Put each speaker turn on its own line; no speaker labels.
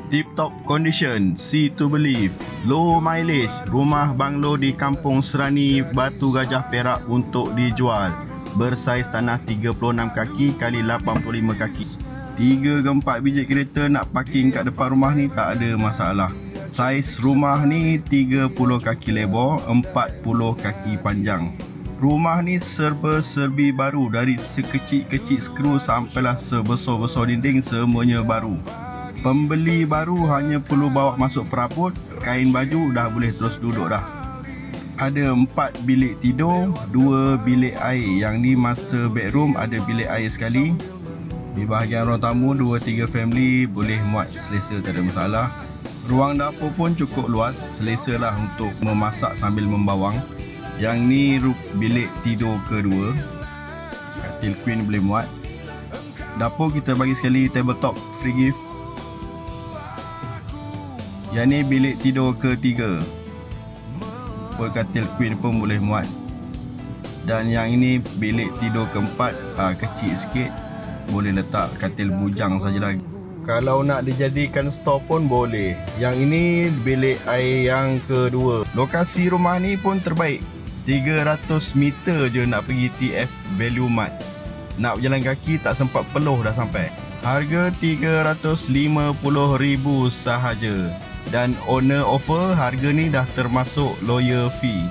Tip-top condition, see to believe. Low mileage, rumah banglo di Kampung Serani, Batu Gajah, Perak untuk dijual. Bersaiz tanah 36 kaki kali 85 kaki. 3 ke 4 biji kereta nak parking kat depan rumah ni tak ada masalah. Saiz rumah ni 30 kaki lebar, 40 kaki panjang. Rumah ni serba-serbi baru, dari sekecil-kecil skru sampailah sebesar-besar dinding, semuanya baru. Pembeli baru hanya perlu bawa masuk perabot, kain baju, dah boleh terus duduk dah. Ada 4 bilik tidur, 2 bilik air. Yang ni master bedroom, ada bilik air sekali. Di bahagian ruang tamu 2-3 family boleh muat selesa, tak ada masalah. Ruang dapur pun cukup luas, selesa lah untuk memasak sambil membawang. Yang ni bilik tidur kedua, katil queen boleh muat. Dapur kita bagi sekali tabletop free gift. Yang ni bilik tidur ketiga, katil queen pun boleh muat. Dan yang ini bilik tidur keempat, kecil sikit, boleh letak katil bujang sajalah. Kalau nak dijadikan store pun boleh. Yang ini bilik air yang kedua. Lokasi rumah ni pun terbaik, 300 meter je nak pergi TF Value Mart. Nak berjalan kaki tak sempat peluh dah sampai. Harga RM350,000 sahaja. Dan owner offer harga ni dah termasuk lawyer fee.